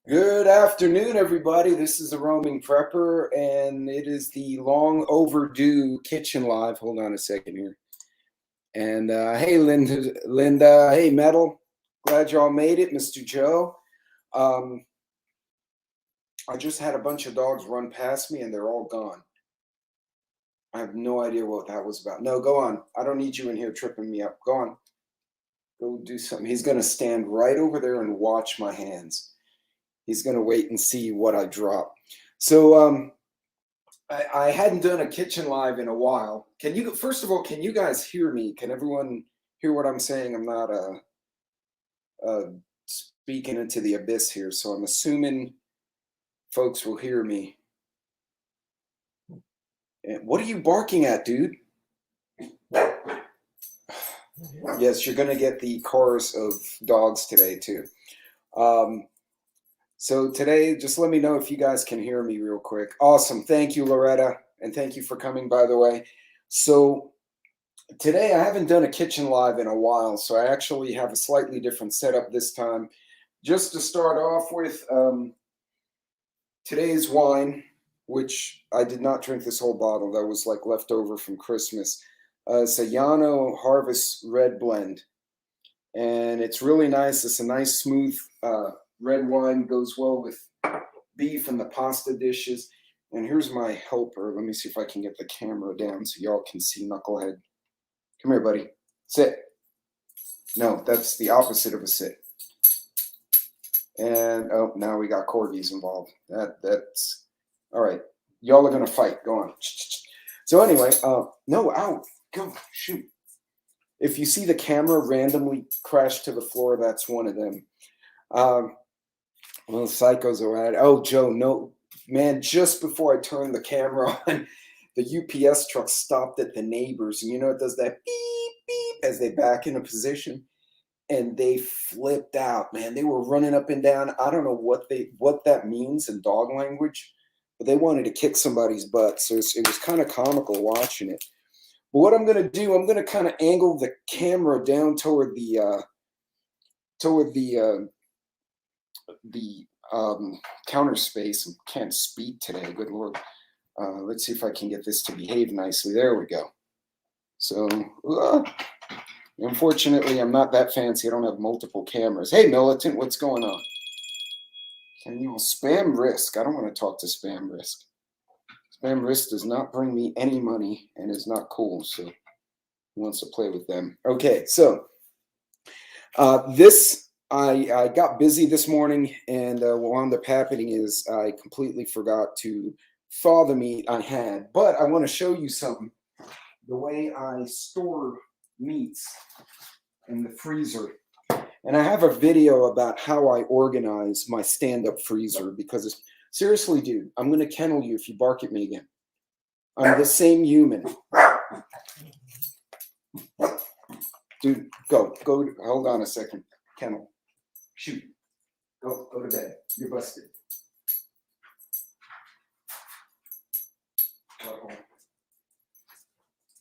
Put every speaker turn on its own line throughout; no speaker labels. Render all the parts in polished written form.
Good afternoon, everybody. This is the Roaming Prepper, and it is the long overdue kitchen live. Hold on a second here. And hey, Linda. Hey, Metal. Glad y'all made it, Mr. Joe. I just had a bunch of dogs run past me, and they're all gone. I have no idea what that was about. No, go on. I don't need you in here tripping me up. Go on. Go do something. He's going to stand right over there and watch my hands. He's going to wait and see what I drop. So I hadn't done a kitchen live in a while. First of all, can you guys hear me? Can everyone hear what I'm saying? I'm not speaking into the abyss here, so I'm assuming folks will hear me. And what are you barking at, dude? Yes, you're going to get the chorus of dogs today, too. So today, just let me know if you guys can hear me real quick. Awesome. Thank you, Loretta. And thank you for coming, by the way. So today, I haven't done a kitchen live in a while, so I actually have a slightly different setup this time. Just to start off with, today's wine, which I did not drink this whole bottle. That was like leftover from Christmas. It's a Llano Harvest Red Blend. And it's really nice. It's a nice, smooth red wine, goes well with beef and the pasta dishes. And here's my helper. Let me see if I can get the camera down so y'all can see Knucklehead. Come here, buddy. Sit. No, that's the opposite of a sit. And oh, now we got corgis involved. That's all right. Y'all are gonna fight. Go on. So anyway, no, out. Go shoot. If you see the camera randomly crash to the floor, that's one of them. Well, psychos are at it. Oh, Joe, no, man, just before I turned the camera on, the UPS truck stopped at the neighbors. And you know, it does that beep, beep as they back into position. And they flipped out, man. They were running up and down. I don't know what that means in dog language, but they wanted to kick somebody's butt. So it was kind of comical watching it. But what I'm going to do, I'm going to kind of angle the camera down toward the counter space. I can't speak today, good Lord. Let's see if I can get this to behave nicely. There we go. So, unfortunately, I'm not that fancy. I don't have multiple cameras. Hey, Militant, what's going on? Can you spam risk? I don't want to talk to spam risk. Spam risk does not bring me any money and is not cool. So, who wants to play with them? Okay, so I got busy this morning, and what wound up happening is I completely forgot to thaw the meat I had. But I want to show you something. The way I store meats in the freezer. And I have a video about how I organize my stand-up freezer because seriously, dude, I'm going to kennel you if you bark at me again. I'm the same human. Dude, go, hold on a second. Kennel. Shoot. Go to bed. You're busted.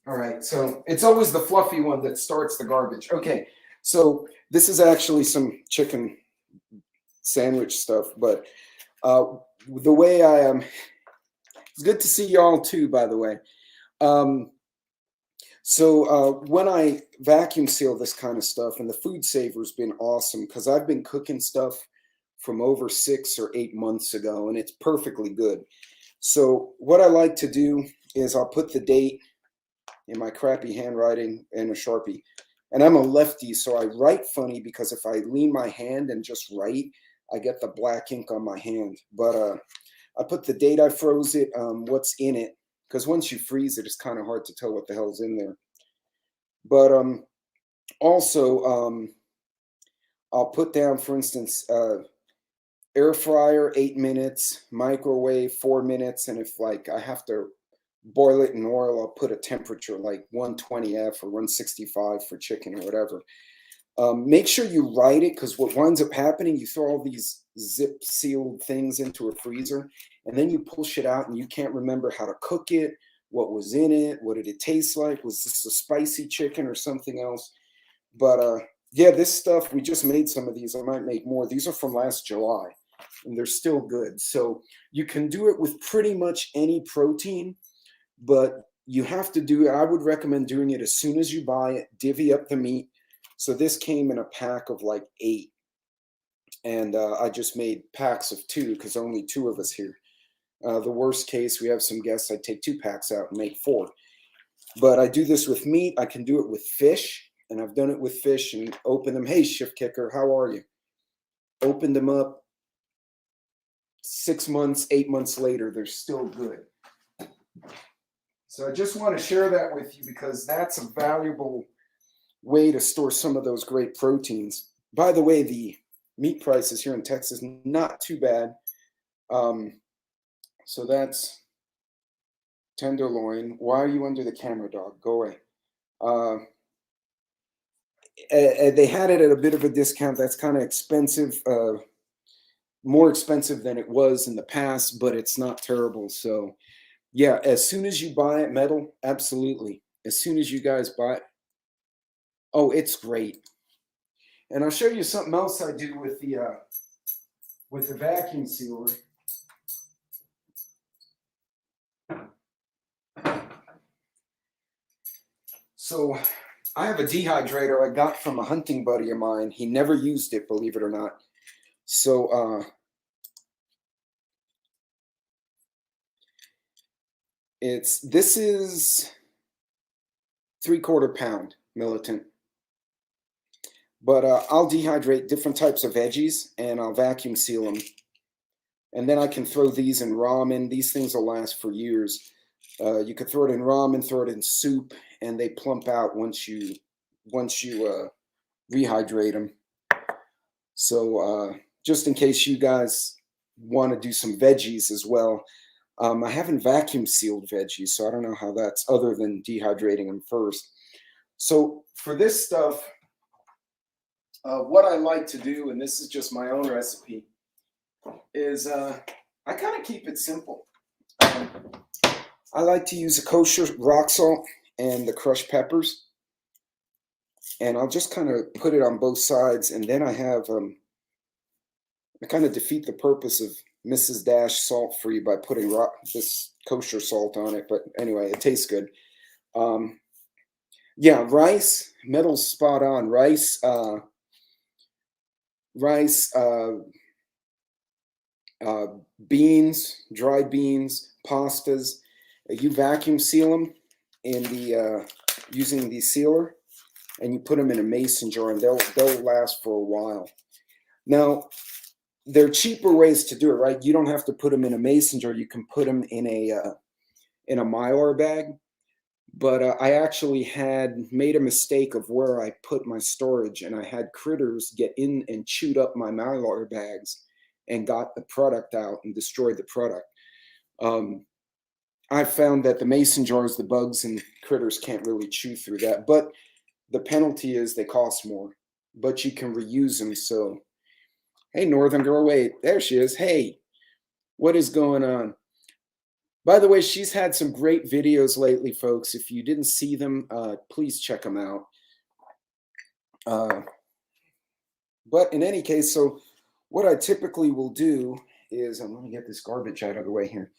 All right, so it's always the fluffy one that starts the garbage. Okay, so this is actually some chicken sandwich stuff, but the way I am, it's good to see y'all too, by the way. So when I vacuum seal this kind of stuff, and the food saver's been awesome because I've been cooking stuff from over 6 or 8 months ago, and it's perfectly good. So what I like to do is I'll put the date in my crappy handwriting and a Sharpie. And I'm a lefty, so I write funny because if I lean my hand and just write, I get the black ink on my hand. But I put the date I froze it, what's in it, because once you freeze it, it's kind of hard to tell what the hell's in there. But also, I'll put down, for instance, air fryer 8 minutes, microwave 4 minutes, and if like I have to boil it in oil, I'll put a temperature like 120F or 165 for chicken or whatever. Make sure you write it, because what winds up happening, you throw all these zip sealed things into a freezer and then you pull shit out and you can't remember how to cook it, what was in it, what did it taste like, was this a spicy chicken or something else. But yeah, this stuff, we just made some of these. I might make more. These are from last July. and they're still good. So you can do it with pretty much any protein, but you have to do it. I would recommend doing it as soon as you buy it, divvy up the meat. So this came in a pack of like 8. And I just made packs of 2 because only 2 of us here. The worst case, we have some guests, I'd take 2 packs out and make 4. But I do this with meat. I can do it with fish. And I've done it with fish and open them. Hey, Shift Kicker, how are you? Opened them up 6 months, 8 months later, they're still good. So I just want to share that with you because that's a valuable way to store some of those great proteins. By the way, the meat prices here in Texas, not too bad. So that's tenderloin. Why are you under the camera, dog? Go away. They had it at a bit of a discount. That's kind of expensive, more expensive than it was in the past, but it's not terrible. So yeah, as soon as you buy it, metal, absolutely. As soon as you guys buy it, oh, it's great. And I'll show you something else I do with the vacuum sealer. So I have a dehydrator I got from a hunting buddy of mine. He never used it, believe it or not. So this is 3/4 pound militant. But I'll dehydrate different types of veggies and I'll vacuum seal them. And then I can throw these in ramen. These things will last for years. You could throw it in ramen, throw it in soup, and they plump out once you rehydrate them. So just in case you guys want to do some veggies as well, I haven't vacuum sealed veggies, so I don't know how that's other than dehydrating them first. So for this stuff, what I like to do, and this is just my own recipe, is I kind of keep it simple. I like to use a kosher rock salt and the crushed peppers, and I'll just kind of put it on both sides, and then I have I kind of defeat the purpose of Mrs. Dash salt-free by putting this kosher salt on it, but anyway, it tastes good. Yeah, rice, metal's spot on. Rice, beans, dried beans, pastas. You vacuum seal them in the using the sealer, and you put them in a mason jar, and they'll last for a while. Now, there are cheaper ways to do it, right? You don't have to put them in a mason jar. You can put them in a Mylar bag. But I actually had made a mistake of where I put my storage, and I had critters get in and chewed up my Mylar bags and got the product out and destroyed the product. I found that the mason jars, the bugs and critters can't really chew through that. But the penalty is they cost more, but you can reuse them. So, hey, Northern Girl, wait, there she is. Hey, what is going on? By the way, she's had some great videos lately, folks. If you didn't see them, please check them out. But in any case, so what I typically will do is, let me get this garbage out of the way here,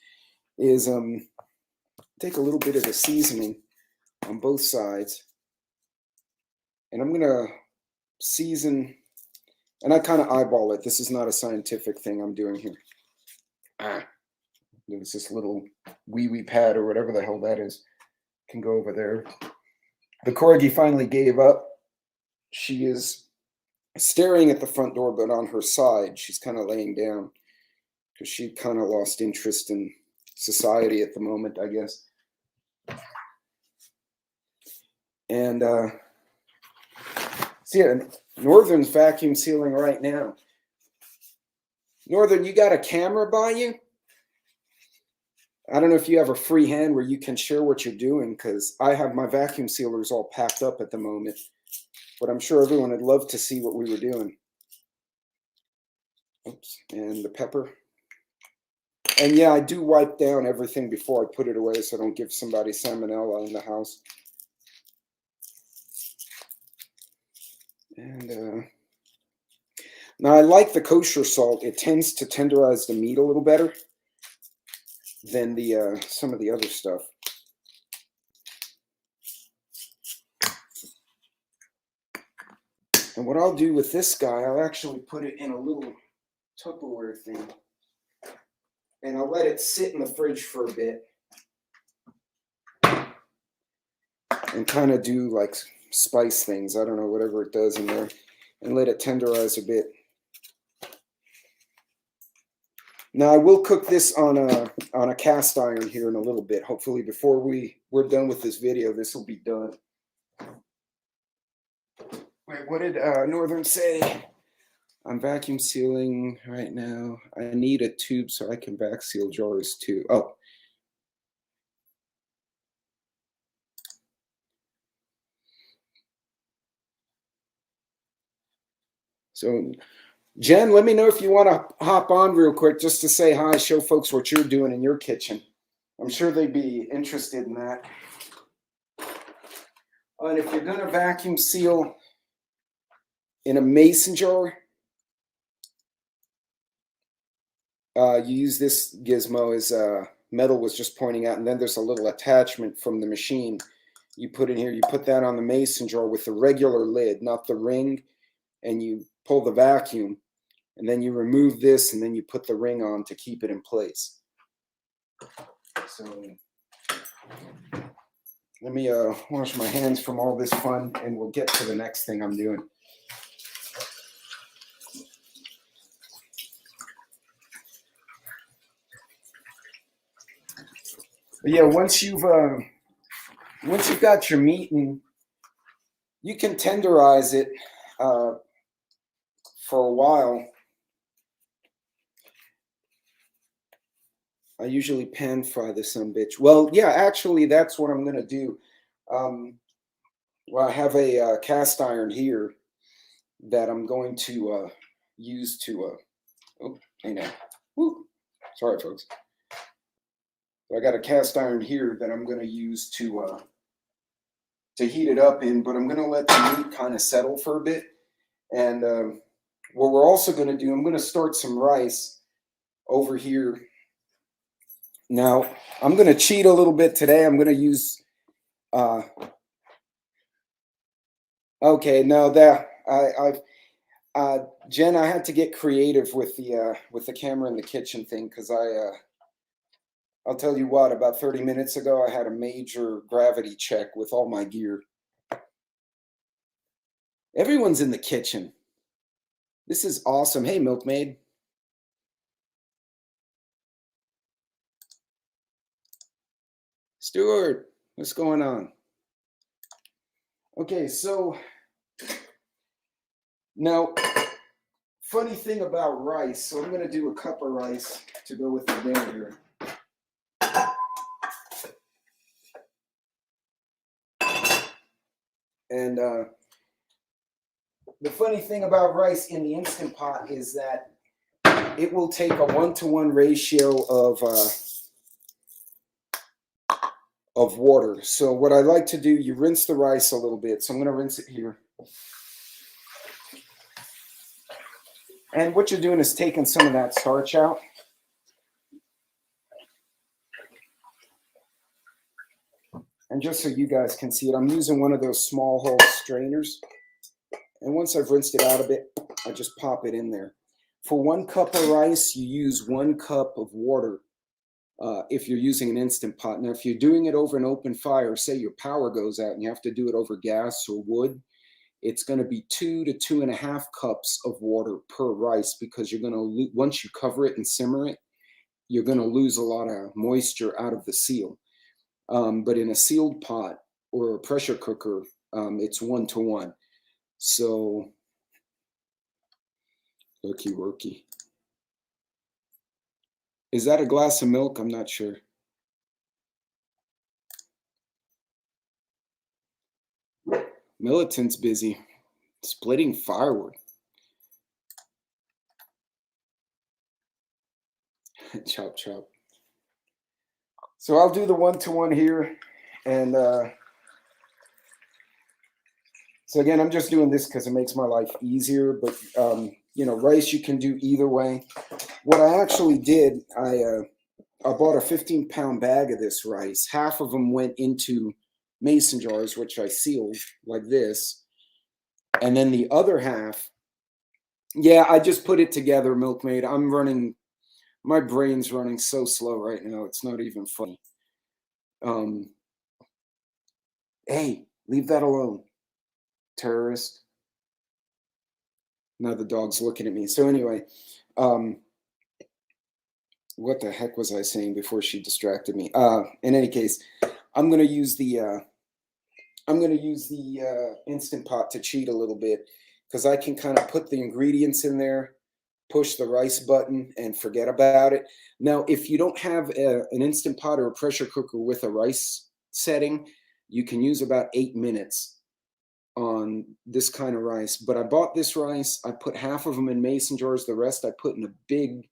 is take a little bit of the seasoning on both sides. And I'm going to season, and I kind of eyeball it. This is not a scientific thing I'm doing here. There's this little wee pad or whatever the hell that is. Can go over there. The corgi finally gave up. She is staring at the front door, but on her side, she's kind of laying down because she kind of lost interest in society at the moment, I guess. And see, Northern's vacuum sealing right now. Northern, you got a camera by you? I don't know if you have a free hand where you can share what you're doing, because I have my vacuum sealers all packed up at the moment. But I'm sure everyone would love to see what we were doing. Oops, and the pepper. And yeah, I do wipe down everything before I put it away so I don't give somebody salmonella in the house. And Now, I like the kosher salt. It tends to tenderize the meat a little better than the some of the other stuff. And what I'll do with this guy, I'll actually put it in a little Tupperware thing. And I'll let it sit in the fridge for a bit. And kind of do like spice things. I don't know, whatever it does in there. And let it tenderize a bit. Now I will cook this on a cast iron here in a little bit. Hopefully before we're done with this video, this will be done. Wait, what did Northern say? I'm vacuum sealing right now. I need a tube so I can vac seal jars too. Oh. So Jen, let me know if you want to hop on real quick just to say hi, show folks what you're doing in your kitchen. I'm sure they'd be interested in that. And if you're going to vacuum seal in a mason jar, you use this gizmo, as Metal was just pointing out, and then there's a little attachment from the machine you put in here. You put that on the mason jar with the regular lid, not the ring, and you pull the vacuum, and then you remove this, and then you put the ring on to keep it in place. So let me wash my hands from all this fun, and we'll get to the next thing I'm doing. But yeah, once you've got your meat, and you can tenderize it for a while. I usually pan fry this son bitch. Well, yeah, actually, that's what I'm gonna do. Well, I have a cast iron here that I'm going to use to. Oh, hang on. Woo. Sorry, folks. I got a cast iron here that I'm going to use to heat it up in, but I'm going to let the meat kind of settle for a bit. And what we're also going to do, I'm going to start some rice over here. Now, I'm going to cheat a little bit today. I'm going to use, okay, no, Jen, I had to get creative with the camera in the kitchen thing, because I'll tell you what, about 30 minutes ago, I had a major gravity check with all my gear. Everyone's in the kitchen. This is awesome. Hey, Milkmaid. Stuart, what's going on? Okay, so now, funny thing about rice. So I'm going to do a cup of rice to go with the dinner here. And the funny thing about rice in the Instant Pot is that it will take a 1-to-1 ratio of water. So what I like to do, you rinse the rice a little bit. So I'm going to rinse it here. And what you're doing is taking some of that starch out. And just so you guys can see it, I'm using one of those small hole strainers. And once I've rinsed it out a bit, I just pop it in there. For 1 cup of rice, you use 1 cup of water if you're using an Instant Pot. Now, if you're doing it over an open fire, say your power goes out and you have to do it over gas or wood, it's going to be 2 to 2.5 cups of water per rice, because you're going to, once you cover it and simmer it, you're going to lose a lot of moisture out of the seal. But in a sealed pot or a pressure cooker, it's 1-to-1. So, looky worky. Is that a glass of milk? I'm not sure. Militant's busy splitting firewood. Chop, chop. So I'll do the 1-to-1 here. And so again, I'm just doing this because it makes my life easier. But you know, rice you can do either way. What I actually did, I bought a 15-pound bag of this rice. Half of them went into mason jars, which I sealed like this. And then the other half, yeah, I just put it together, milkmaid. My brain's running so slow right now. It's not even funny. Hey, leave that alone, terrorist. Now the dog's looking at me. So anyway, what the heck was I saying before she distracted me? In any case, I'm gonna use the Instant Pot to cheat a little bit, because I can kind of put the ingredients in there, push the rice button, and forget about it. Now, if you don't have an Instant Pot or a pressure cooker with a rice setting, you can use about 8 minutes on this kind of rice. But I bought this rice. I put half of them in mason jars. The rest I put in a big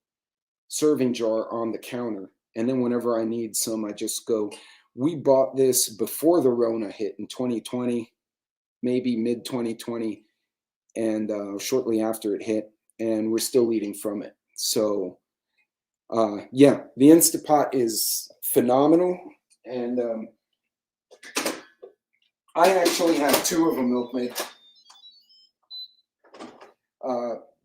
serving jar on the counter. And then whenever I need some, I just go. We bought this before the Rona hit in 2020, maybe mid 2020, and shortly after it hit, and we're still eating from it. So yeah, the Instant Pot is phenomenal. And I actually have 2 of them, milkmaid,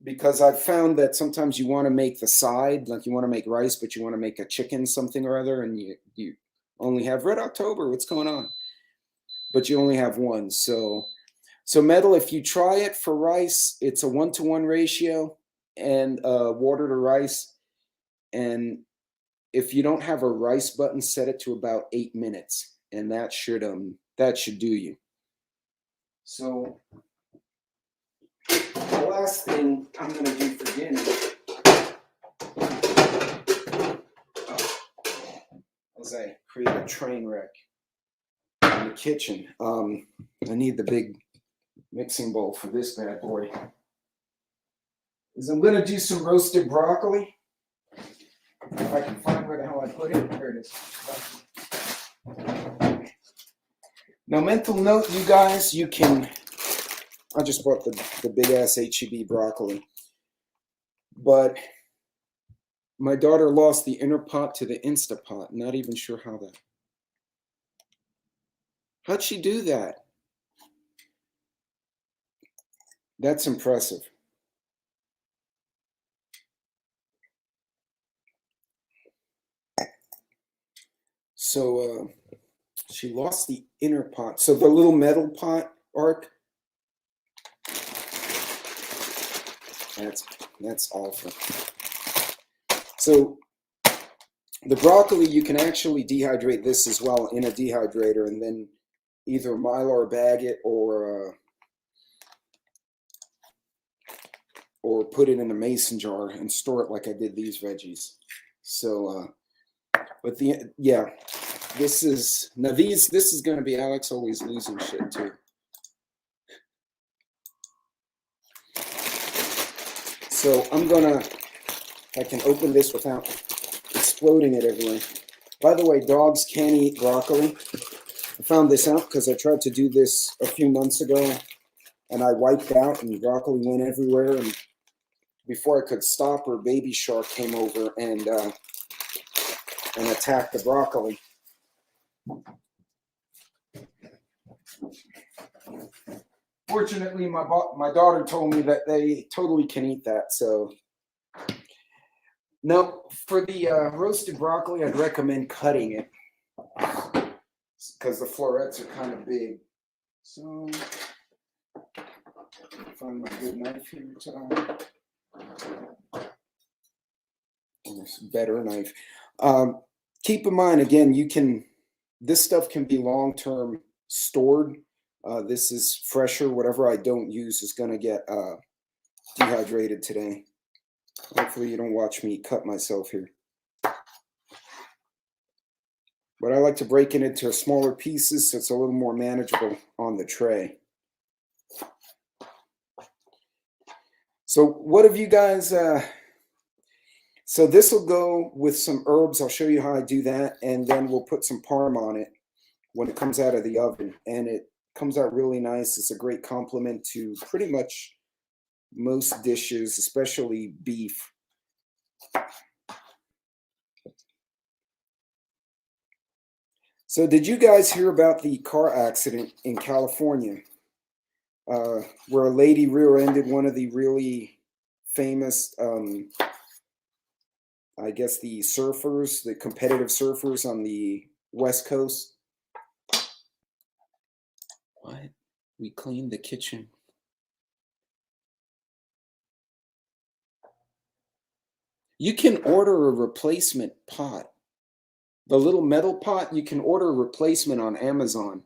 because I've found that sometimes you want to make the side, like you want to make rice, but you want to make a chicken something or other, and you only have Red October. What's going on? But you only have one. So Metal, if you try it for rice, it's a 1-to-1 ratio, and water to rice. And if you don't have a rice button, set it to about 8 minutes, and that should do you. So the last thing I'm going to do for dinner, as I create a train wreck in the kitchen, I need the big mixing bowl for this bad boy, is I'm going to do some roasted broccoli. If I can find where the hell I put it. There it is. Now, mental note, you guys, you can, I just bought the big ass HEB broccoli, but my daughter lost the inner pot to the Instapot. Not even sure how that. How'd she do that? That's impressive. So she lost the inner pot. So the little metal pot arc. That's awful. So the broccoli, you can actually dehydrate this as well in a dehydrator, and then either Mylar bag it or put it in a mason jar and store it like I did these veggies. So, but yeah, this is going to be Alex always losing shit too. So I can open this without exploding it everywhere. By the way, dogs can't eat broccoli. I found this out because I tried to do this a few months ago, and I wiped out, and broccoli went everywhere. And before I could stop her, baby shark came over and attacked the broccoli. Fortunately, my daughter told me that they totally can eat that. So, no, for the roasted broccoli, I'd recommend cutting it because the florets are kind of big. So, find my good knife here. Better knife. Keep in mind, again, this stuff can be long-term stored. This is fresher. Whatever I don't use is going to get dehydrated today. Hopefully you don't watch me cut myself here. But I like to break it into smaller pieces so it's a little more manageable on the tray. So what have you guys... So this will go with some herbs. I'll show you how I do that. And then we'll put some parm on it when it comes out of the oven. And it comes out really nice. It's a great complement to pretty much most dishes, especially beef. So did you guys hear about the car accident in California where a lady rear-ended one of the really famous, I guess, the surfers, the competitive surfers on the West Coast? What? We cleaned the kitchen. You can order a replacement pot. The little metal pot, you can order a replacement on Amazon,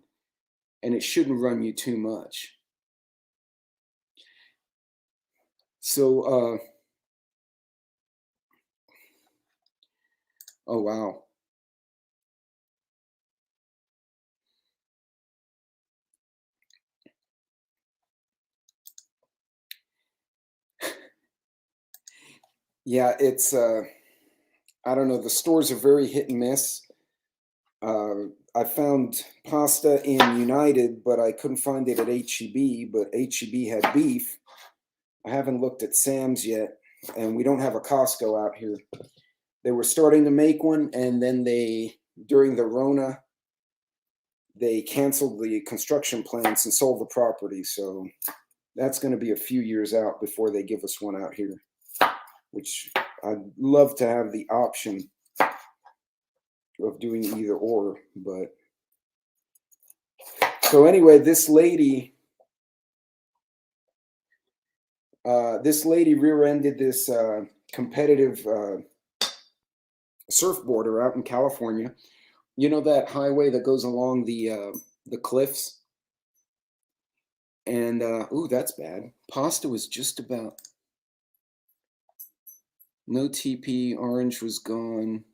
and it shouldn't run you too much. So, oh wow. Yeah, it's, I don't know, the stores are very hit and miss. I found pasta in United, but I couldn't find it at H-E-B, but H-E-B had beef. I haven't looked at Sam's yet, and we don't have a Costco out here. They were starting to make one, and then during the Rona, they canceled the construction plans and sold the property. So that's going to be a few years out before they give us one out here, which I'd love to have the option of doing either or. But so anyway, this lady rear-ended this competitive surfboarder out in California. You know that highway that goes along the cliffs? And ooh, that's bad. Pasta was just about. No TP. Orange was gone.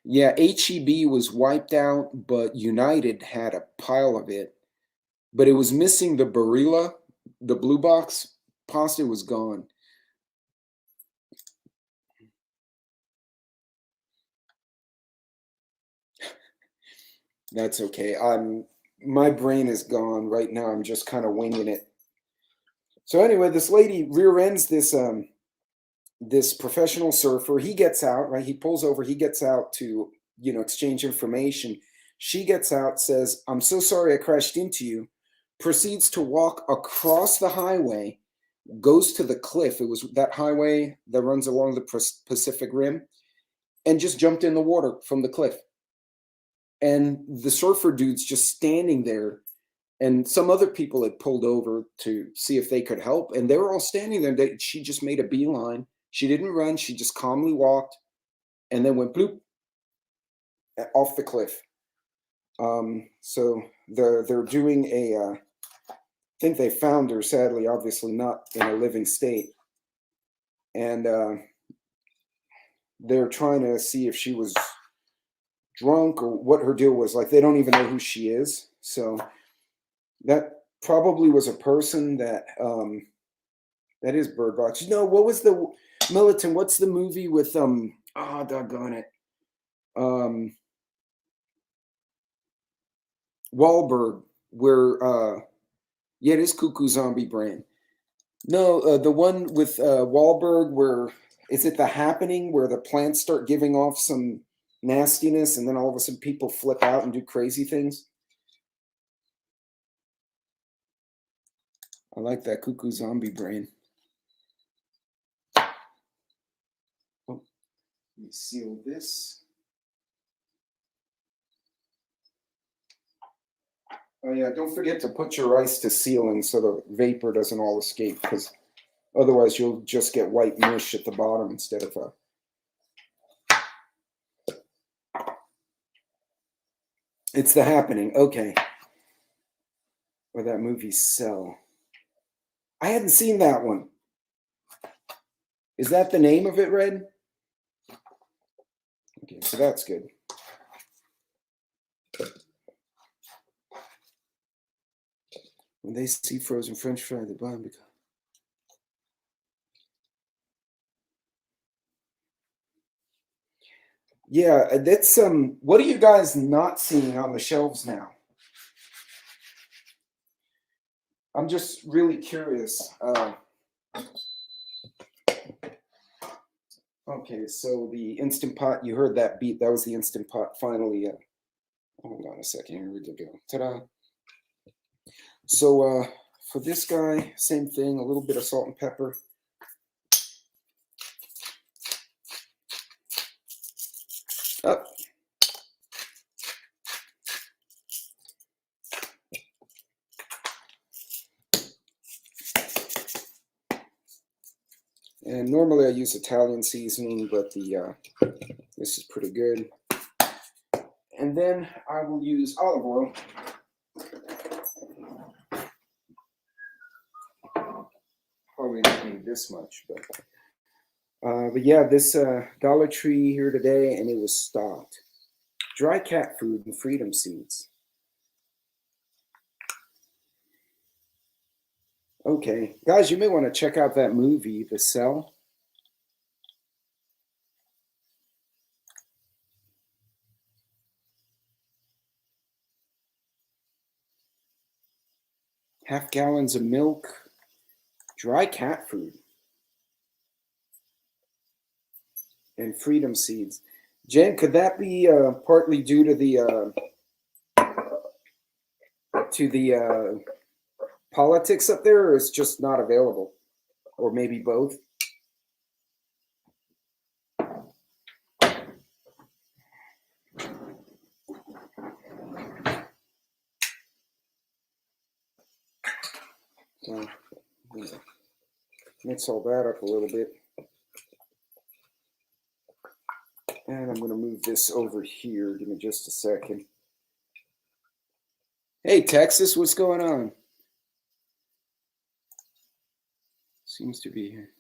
Yeah, HEB was wiped out, but United had a pile of it. But it was missing the Barilla, the blue box. Pasta was gone. That's okay. My brain is gone right now. I'm just kind of winging it. So anyway, this lady rear ends this professional surfer. He gets out, right? He pulls over. He gets out to exchange information. She gets out, says, "I'm so sorry I crashed into you." Proceeds to walk across the highway, goes to the cliff. It was that highway that runs along the Pacific Rim, and just jumped in the water from the cliff. And the surfer dude's just standing there, and some other people had pulled over to see if they could help, and they were all standing there. She just made a beeline. She didn't run. She just calmly walked, and then went bloop off the cliff. So they're doing I think they found her, sadly, obviously not in a living state, and they're trying to see if she was drunk or what her deal was. Like, they don't even know who she is. So that probably was a person that is Bird Box. What was the Militant? What's the movie with doggone it, Wahlberg, where yeah, it is Cuckoo Zombie Brain. No, the one with Wahlberg, where is it The Happening, where the plants start giving off some nastiness, and then all of a sudden people flip out and do crazy things? I like that Cuckoo Zombie Brain. Oh, let me seal this. Oh yeah, don't forget to put your ice to sealing so the vapor doesn't all escape, because otherwise you'll just get white mush at the bottom instead of a. It's The Happening. Okay. Or that movie Cell. I hadn't seen that one. Is that the name of it, Red? Okay, so that's good. When they see frozen French fry, they buy them. Yeah, that's what are you guys not seeing on the shelves now? I'm just really curious. Okay, so the Instant Pot, you heard that beat. That was the Instant Pot finally. Hold on a second. Here we go. Ta-da. So for this guy, same thing. A little bit of salt and pepper. Up. And normally I use Italian seasoning, but this is pretty good. And then I will use olive oil. Probably don't need this much, but yeah, this Dollar Tree here today, and it was stocked. Dry cat food and freedom seeds. Okay, guys, you may want to check out that movie, The Cell. Half gallons of milk, dry cat food, and freedom seeds. Jen, could that be partly due to the politics up there, or it's just not available, or maybe both? Mix all that up a little bit. And I'm going to move this over here. Give me just a second. Hey, Texas, what's going on? Seems to be here.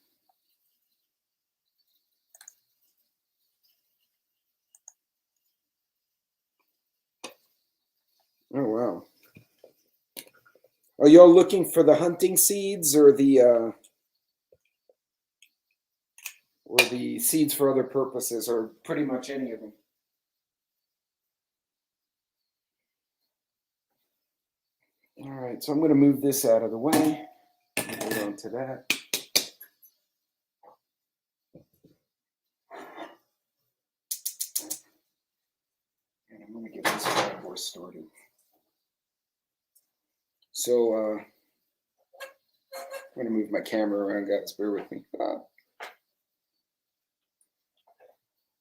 Oh, wow. Are y'all looking for the hunting seeds or the seeds for other purposes, or pretty much any of them? All right, so I'm going to move this out of the way. Hold on to that. And I'm going to get this bad boy started. So I'm going to move my camera around, guys. Bear with me.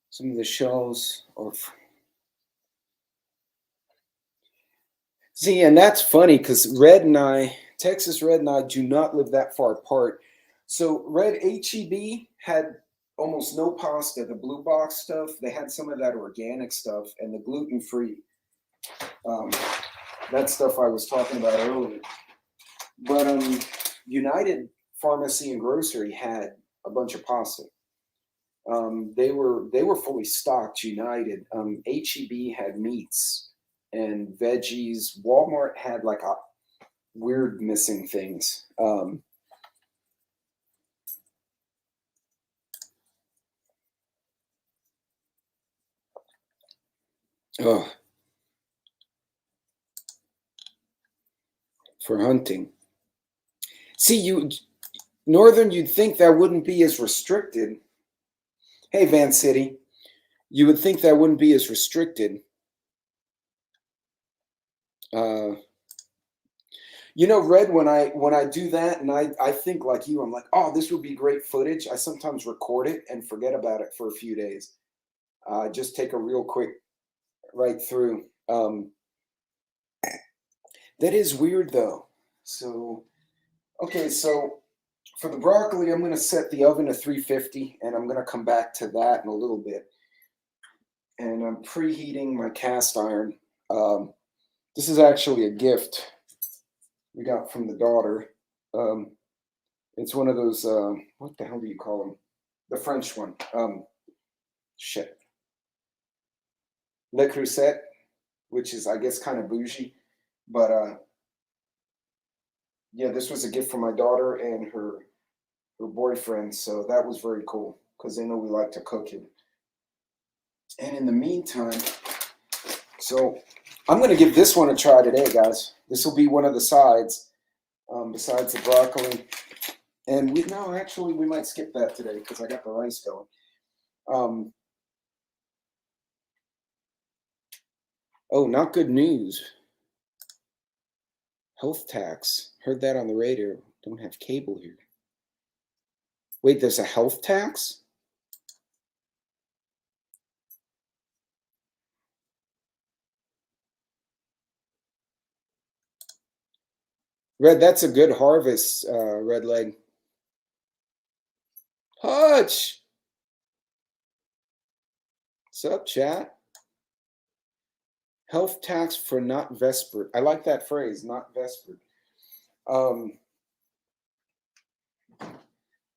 Some of the shells of... See, and that's funny because Texas Red and I do not live that far apart. So Red HEB had almost no pasta, the blue box stuff. They had some of that organic stuff and the gluten-free. That stuff I was talking about earlier. But United Pharmacy and Grocery had a bunch of pasta. They were fully stocked, United. HEB had meats and veggies. Walmart had like a weird missing things. For hunting. See, Northern, you'd think that wouldn't be as restricted. Hey, Van City, you would think that wouldn't be as restricted. You know, Red, when I do that and I think like you, I'm like, oh, this would be great footage. I sometimes record it and forget about it for a few days. Just take a real quick right through. That is weird though. So, okay, so for the broccoli, I'm going to set the oven to 350, and I'm going to come back to that in a little bit. And I'm preheating my cast iron. This is actually a gift we got from the daughter. It's one of those, what the hell do you call them? The French one. Shit. Le Creuset, which is, I guess, kind of bougie. But, yeah, this was a gift from my daughter and her boyfriend. So that was very cool because they know we like to cook it. And in the meantime, so I'm going to give this one a try today, guys. This will be one of the sides. besides the broccoli. And we might skip that today because I got the rice going. Oh, not good news. Health tax. Heard that on the radio. Don't have cable here. Wait, there's a health tax? Red, that's a good harvest, Red Leg. Hutch! What's up, chat? Health tax for not vespered. I like that phrase, not vespered.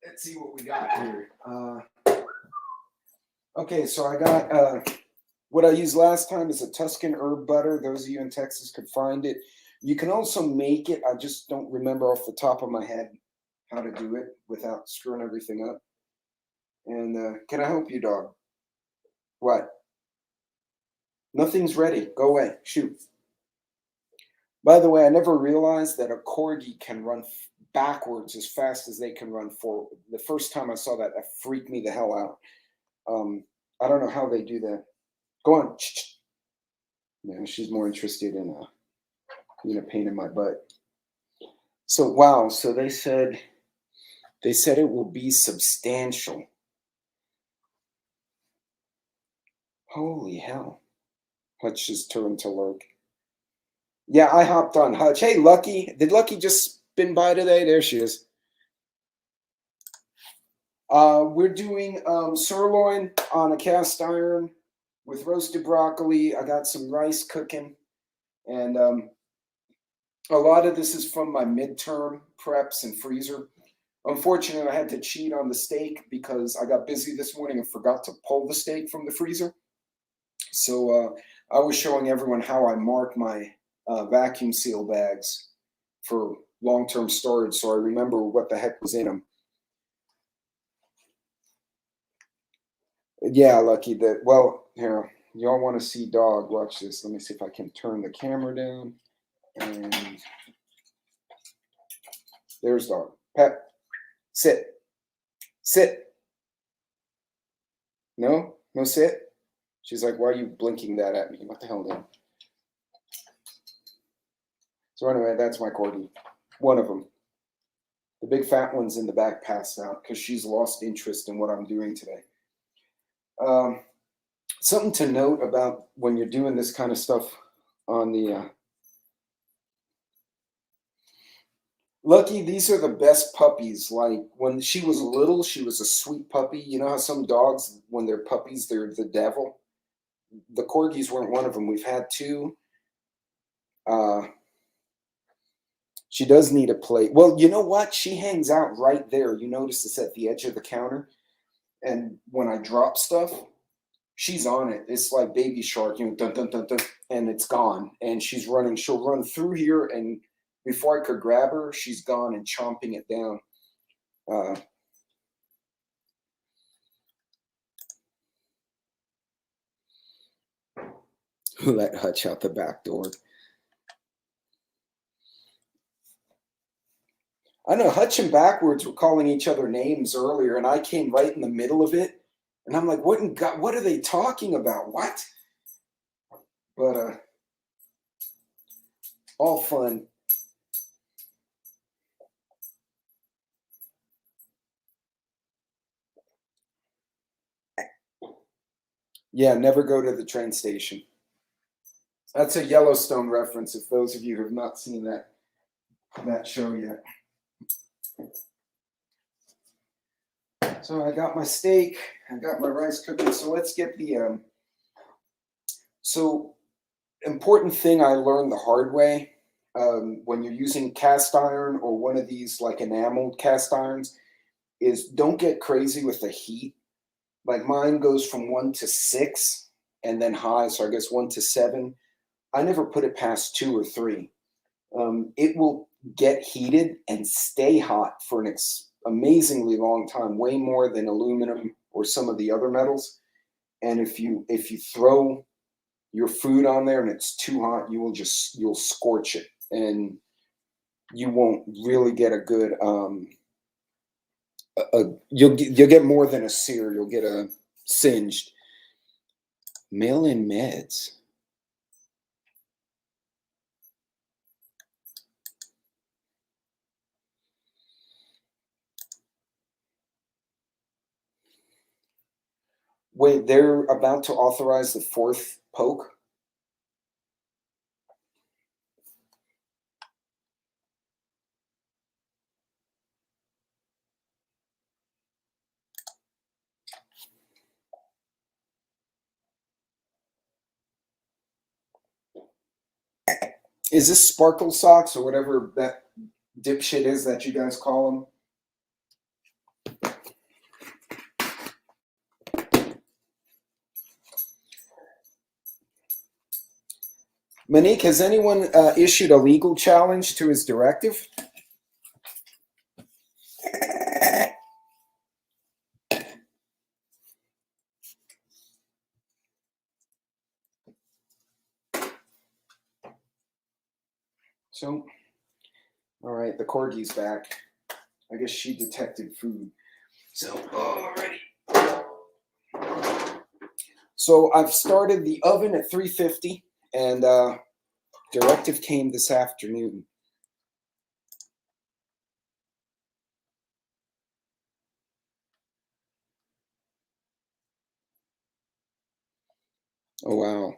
Let's see what we got here. Okay, so I got what I used last time is a Tuscan herb butter. Those of you in Texas could find it. You can also make it. I just don't remember off the top of my head how to do it without screwing everything up. And can I help you, dog? What? Nothing's ready. Go away. Shoot. By the way, I never realized that a corgi can run backwards as fast as they can run forward. The first time I saw that, that freaked me the hell out. I don't know how they do that. Go on. Yeah, she's more interested in a pain in my butt. So wow. So they said it will be substantial. Holy hell. Hutch just turned to lurk. Yeah, I hopped on Hutch. Hey, Lucky. Did Lucky just spin by today? There she is. We're doing sirloin on a cast iron with roasted broccoli. I got some rice cooking. And a lot of this is from my midterm preps and freezer. Unfortunately, I had to cheat on the steak because I got busy this morning and forgot to pull the steak from the freezer. So I was showing everyone how I mark my vacuum seal bags for long-term storage, so I remember what the heck was in them. Yeah, Lucky. Here, y'all want to see dog? Watch this. Let me see if I can turn the camera down. And there's dog. Pep, sit. Sit. No sit. She's like, why are you blinking that at me? What the hell, man? So anyway, that's my corgi. One of them. The big fat one's in the back passed out because she's lost interest in what I'm doing today. Something to note about when you're doing this kind of stuff on the Lucky, these are the best puppies. Like when she was little, she was a sweet puppy. You know how some dogs, when they're puppies, they're the devil? The corgis weren't one of them. We've had two. She does need a plate. Well, you know what? She hangs out right there. You notice it's at the edge of the counter. And when I drop stuff, she's on it. It's like Baby Shark, dun, dun, dun, dun, and it's gone. And she's running. She'll run through here, and before I could grab her, she's gone and chomping it down. Let Hutch out the back door. I know Hutch and Backwards were calling each other names earlier, and I came right in the middle of it. And I'm like, what in God, what are they talking about? What? But all fun. Yeah, never go to the train station. That's a Yellowstone reference, if those of you have not seen that show yet. So I got my steak, I got my rice cooking. So let's get the so important thing I learned the hard way. When you're using cast iron or one of these like enameled cast irons, is don't get crazy with the heat. Like mine goes from 1 to 6 and then high, so I guess 1 to 7. I never put it past 2 or 3. It will get heated and stay hot for an amazingly long time, way more than aluminum or some of the other metals. And if you throw your food on there and it's too hot, you'll scorch it. And you won't really get a good you'll get more than a sear. You'll get a singed. Mail-in meds. Wait, they're about to authorize the 4th poke? Is this sparkle socks or whatever that dipshit is that you guys call them? Monique, has anyone issued a legal challenge to his directive? So, all right, the corgi's back. I guess she detected food. So, alrighty. So I've started the oven at 350, and directive came this afternoon. Oh, wow.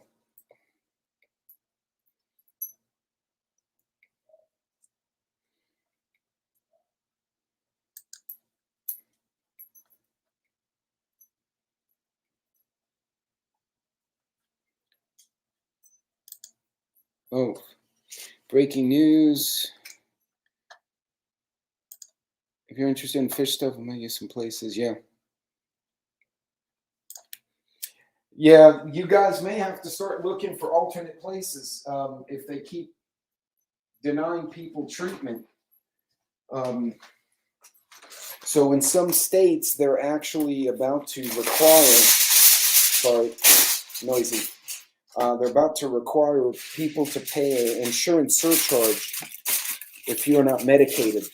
Oh, breaking news. If you're interested in fish stuff, I might get some places. Yeah. Yeah, you guys may have to start looking for alternate places if they keep denying people treatment. So in some states, they're actually about to require, sorry, noisy. They're about to require people to pay an insurance surcharge if you're not medicated.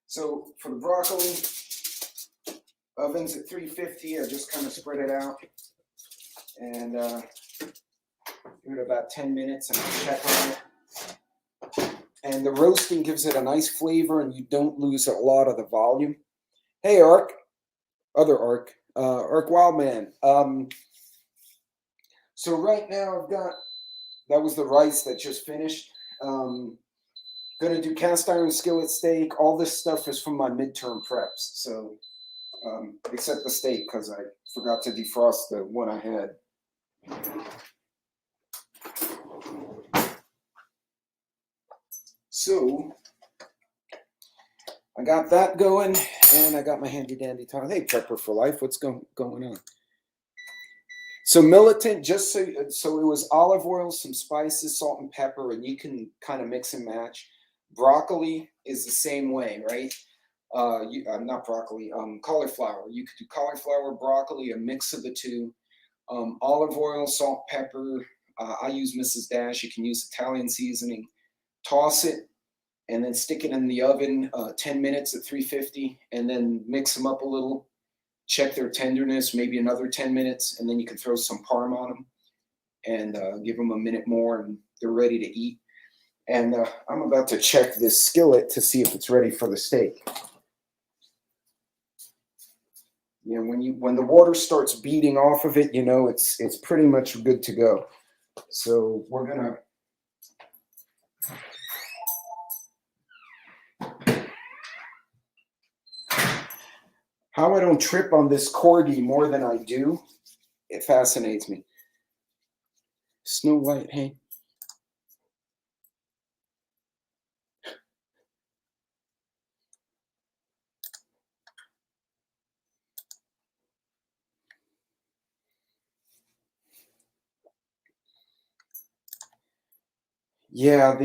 So for the broccoli, oven's at 350. I just kind of spread it out and give it about 10 minutes and I'll check on it. And the roasting gives it a nice flavor and you don't lose a lot of the volume. Hey, Ark. Other Ark. Ark Wildman. So right now I've got, that was the rice that just finished. Gonna do cast iron skillet steak. All this stuff is from my midterm preps. So, except the steak because I forgot to defrost the one I had. So, I got that going, and I got my handy dandy towel. Hey, Prepper for Life, what's going on? So militant, just so it was olive oil, some spices, salt and pepper, and you can kind of mix and match. Broccoli is the same way, right? Not broccoli, cauliflower. You could do cauliflower, broccoli, a mix of the two. Olive oil, salt, pepper. I use Mrs. Dash. You can use Italian seasoning. Toss it and then stick it in the oven 10 minutes at 350 and then mix them up a little. Check their tenderness, maybe another 10 minutes, and then you can throw some parm on them and give them a minute more and they're ready to eat. And I'm about to check this skillet to see if it's ready for the steak. You know, when the water starts beading off of it, you know it's pretty much good to go. So we're gonna how I don't trip on this corgi more than I do, it fascinates me. Snow White, hey. Yeah,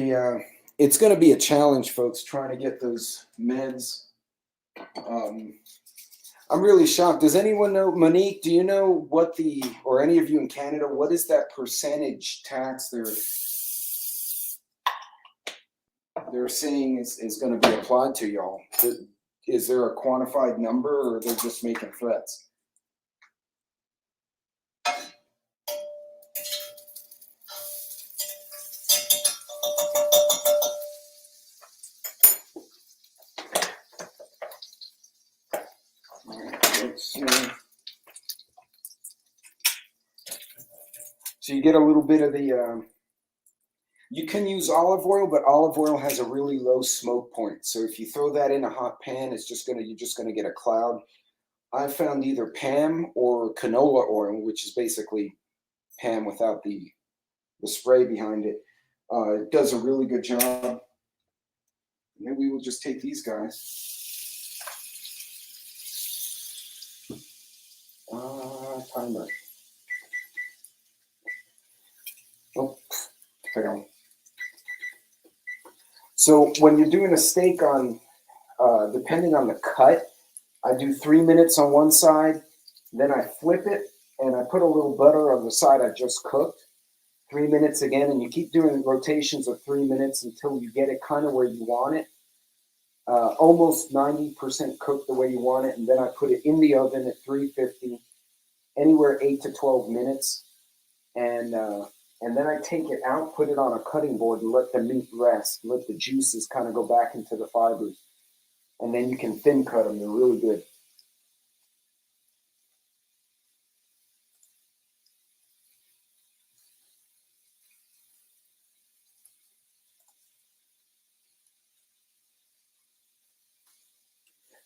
it's going to be a challenge, folks, trying to get those meds. I'm really shocked. Does anyone know, Monique, do you know what or any of you in Canada, what is that percentage tax they're saying is going to be applied to y'all? Is there a quantified number, or they're just making threats? Let's see. So you get a little bit of the, you can use olive oil, but olive oil has a really low smoke point. So if you throw that in a hot pan, you're just gonna get a cloud. I found either Pam or canola oil, which is basically Pam without the spray behind it. It does a really good job. Maybe we'll just take these guys. Timer. Oh, fail. So when you're doing a steak on, depending on the cut, I do 3 minutes on one side, then I flip it, and I put a little butter on the side I just cooked. 3 minutes again, and you keep doing rotations of 3 minutes until you get it kind of where you want it. Almost 90% cooked the way you want it, and then I put it in the oven at 350, anywhere 8 to 12 minutes, and then I take it out, put it on a cutting board, and let the meat rest, let the juices kind of go back into the fibers, and then you can thin cut them. They're really good.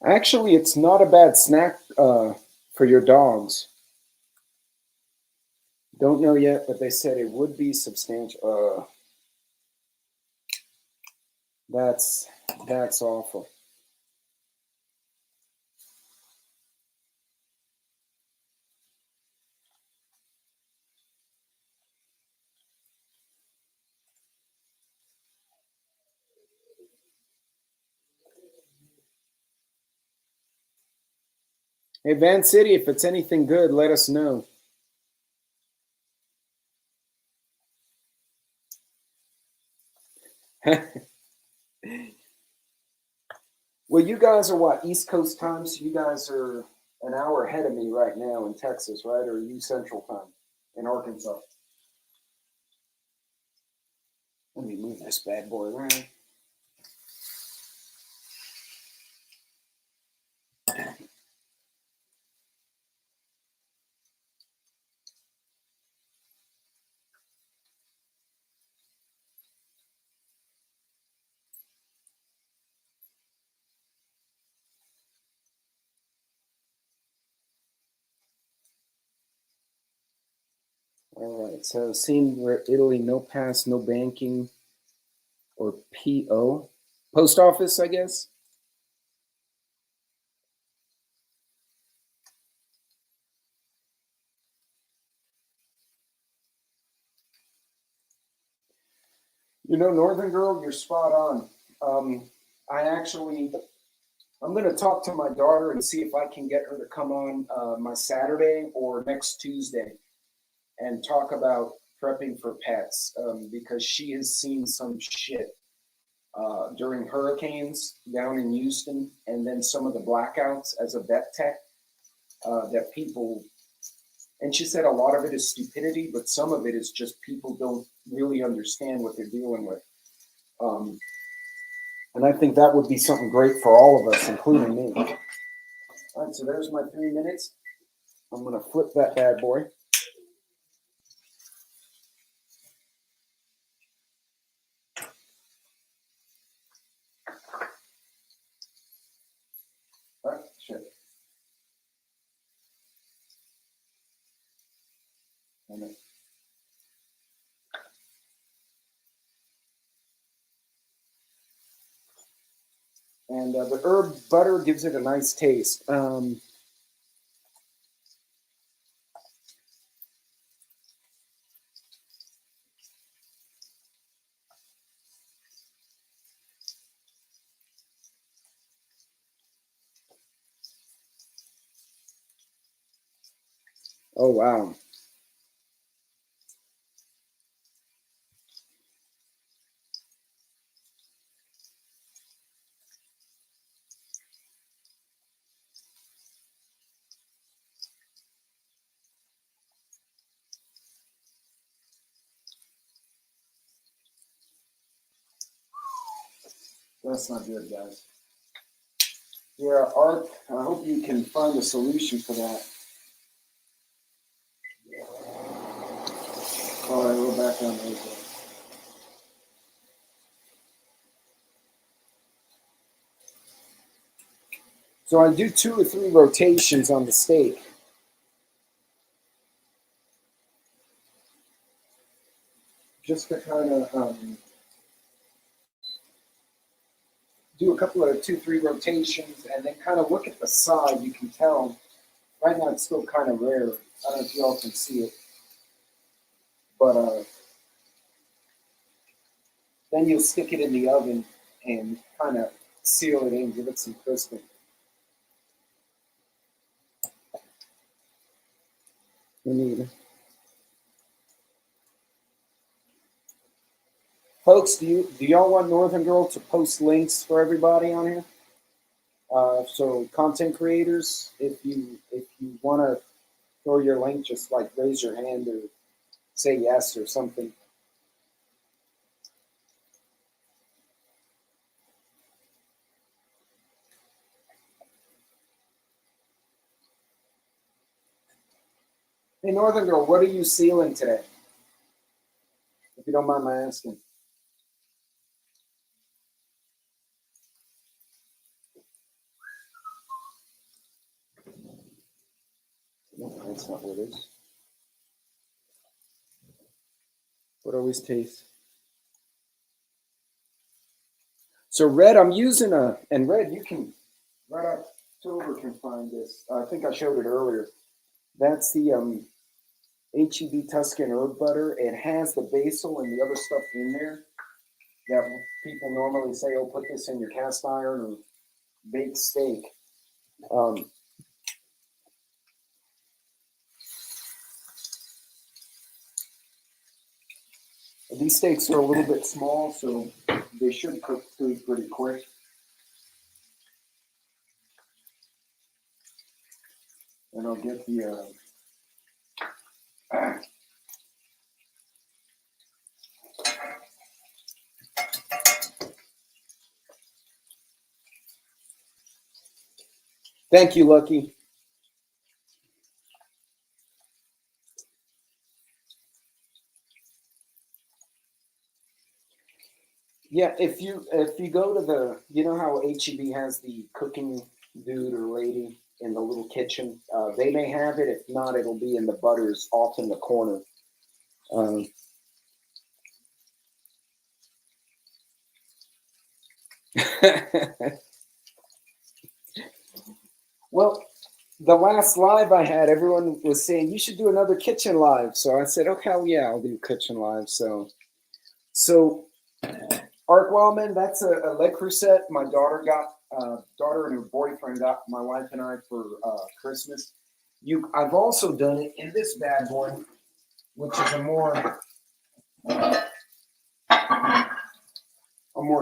Actually, it's not a bad snack for your dogs. Don't know yet, but they said it would be substantial. That's awful. Hey, Van City, if it's anything good, let us know. Well, you guys are what, East Coast time? So you guys are an hour ahead of me right now in Texas, right? Or are you Central time in Arkansas? Let me move this bad boy around. All right, so seeing where Italy, no pass, no banking, or PO. Post office, I guess. You know, Northern Girl, you're spot on. I'm going to talk to my daughter and see if I can get her to come on my Saturday or next Tuesday and talk about prepping for pets because she has seen some shit during hurricanes down in Houston, and then some of the blackouts as a vet tech that people, and she said a lot of it is stupidity, but some of it is just people don't really understand what they're dealing with. And I think that would be something great for all of us, including me. All right, so there's my 3 minutes. I'm going to flip that bad boy. All right, shit. And the herb butter gives it a nice taste. Oh, wow. That's not good, guys. Yeah, Art, I hope you can find a solution for that. All right, we're back on those. So I do 2 or 3 rotations on the steak. Just to kind of do a couple of 2, 3 rotations and then kind of look at the side. You can tell right now it's still kind of rare. I don't know if y'all can see it. But then you'll stick it in the oven and kind of seal it in, give it some crisping. Folks, do y'all want Northern Girl to post links for everybody on here? So content creators, if you want to throw your link, just like raise your hand or say yes or something. Hey, Northern Girl, what are you sealing today? If you don't mind my asking. No, that's not what it is. What always tastes? So Red, I'm using and Red, you can, Red October can find this. I think I showed it earlier. That's the HEB Tuscan herb butter. It has the basil and the other stuff in there that people normally say, oh, put this in your cast iron or baked steak. These steaks are a little bit small, so they should cook through pretty quick. And I'll get the Thank you, Lucky. Yeah, if you go to the, you know how HEB has the cooking dude or lady in the little kitchen? They may have it. If not, it'll be in the butters off in the corner. Well, the last live I had, everyone was saying you should do another kitchen live. So I said, oh hell yeah, I'll do kitchen live. So Arc Wellman, that's a Le Creuset my daughter got. Daughter and her boyfriend got my wife and I for Christmas. I've also done it in this bad boy, which is a more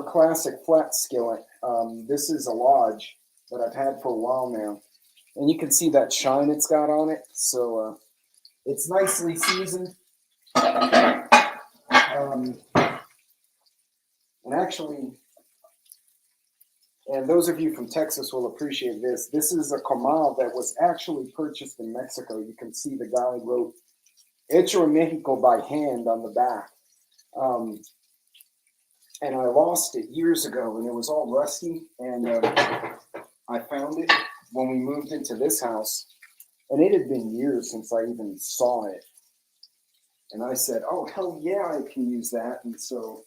classic flat skillet. This is a Lodge that I've had for a while now, and you can see that shine it's got on it. So it's nicely seasoned. And actually, and those of you from Texas will appreciate this. This is a comal that was actually purchased in Mexico. You can see the guy wrote "Hecho en Mexico" by hand on the back. And I lost it years ago, and it was all rusty. And I found it when we moved into this house, and it had been years since I even saw it. And I said, "Oh hell yeah, I can use that." And so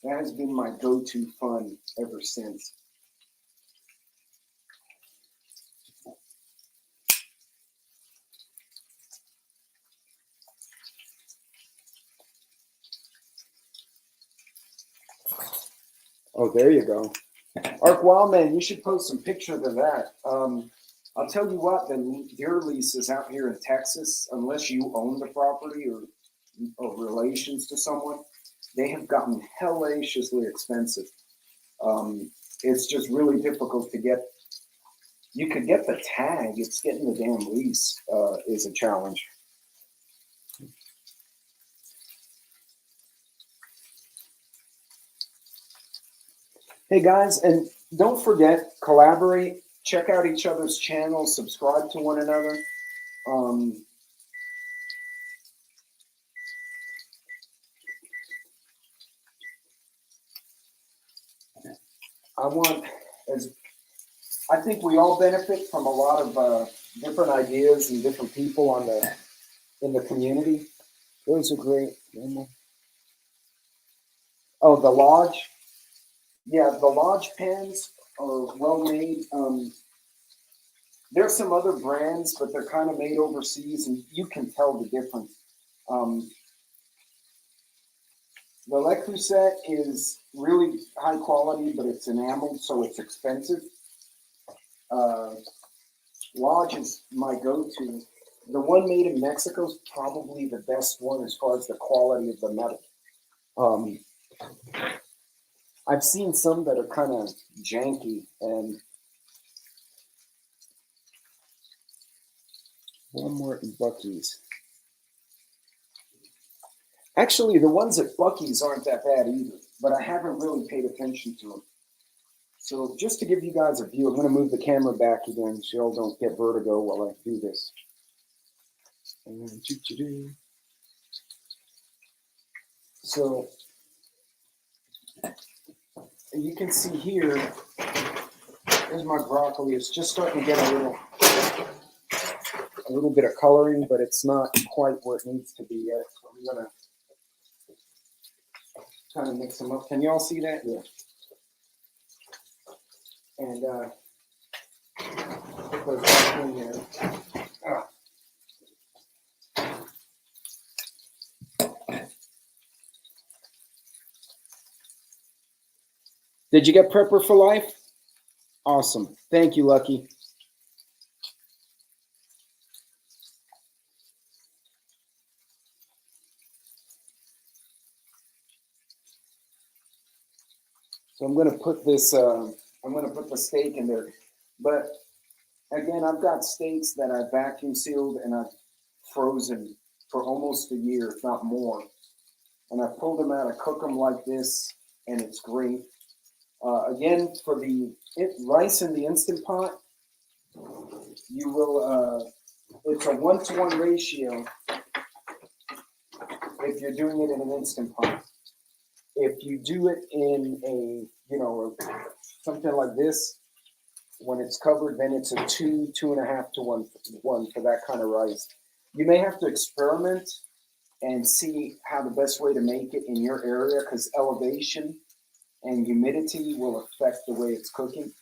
that has been my go-to fun ever since. Oh, there you go. Arc Wildman, you should post some pictures of that. I'll tell you what, the deer leases out here in Texas, unless you own the property or relations to someone, they have gotten hellaciously expensive. It's just really difficult to get. You could get the tag. It's getting the damn lease is a challenge. Hey guys, and don't forget, collaborate, check out each other's channels, subscribe to one another. I think we all benefit from a lot of different ideas and different people in the community. Those are great. Oh, the Lodge. Yeah, the Lodge pens are well made. There's some other brands, but they're kind of made overseas, and you can tell the difference. The Le Creuset is really high quality, but it's enameled, so it's expensive. Lodge is my go-to. The one made in Mexico is probably the best one as far as the quality of the metal. I've seen some that are kind of janky, and one more at Buc-ee's. Actually, the ones at Buc-ee's aren't that bad either, but I haven't really paid attention to them. So just to give you guys a view, I'm going to move the camera back again so y'all don't get vertigo while I do this. So you can see here, there's my broccoli. It's just starting to get a little bit of coloring, but it's not quite where it needs to be yet. So I'm going to kind of mix them up. Can y'all see that? Yeah. And put those back in there. Did you get Prepper for Life? Awesome. Thank you, Lucky. So I'm going to put this, I'm going to put the steak in there. But again, I've got steaks that I vacuum sealed and I've frozen for almost a year, if not more. And I pulled them out, I cook them like this, and it's great. Again, for the rice in the Instant Pot, you will, it's a 1-to-1 ratio if you're doing it in an Instant Pot. If you do it in a, something like this, when it's covered, then it's a 2.5 to 1 for that kind of rice. You may have to experiment and see how the best way to make it in your area, because elevation and humidity will affect the way it's cooking.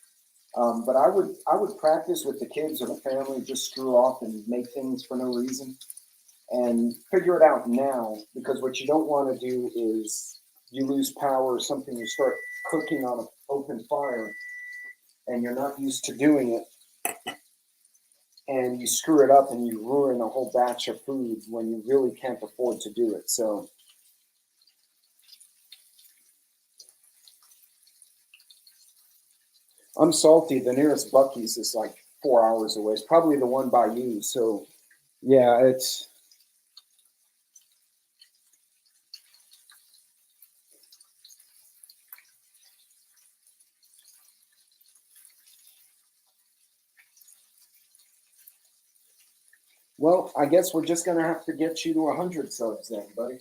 But I would practice with the kids or the family, just screw off and make things for no reason, and figure it out now, because what you don't want to do is you lose power or something, you start cooking on an open fire and you're not used to doing it, and you screw it up and you ruin a whole batch of food when you really can't afford to do it. So I'm salty. The nearest Buc-ee's is like 4 hours away. It's probably the one by you. So yeah, it's, well, I guess we're just going to have to get you to 100 subs then, buddy.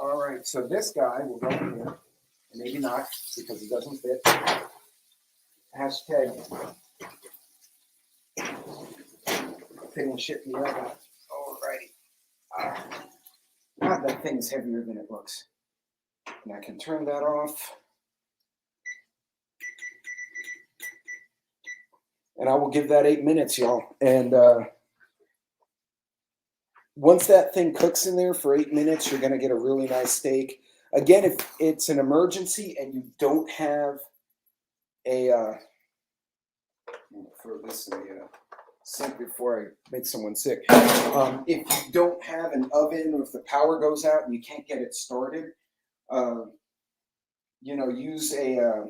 All right, so this guy will go in here. Maybe not, because it doesn't fit. Hashtag fitting shit in the oven. All righty. God, that thing's heavier than it looks. And I can turn that off. And I will give that 8 minutes, y'all. And once that thing cooks in there for 8 minutes, you're going to get a really nice steak. Again, if it's an emergency and you don't have a throw this in the sink before I make someone sick. If you don't have an oven, or if the power goes out and you can't get it started, you know, use a.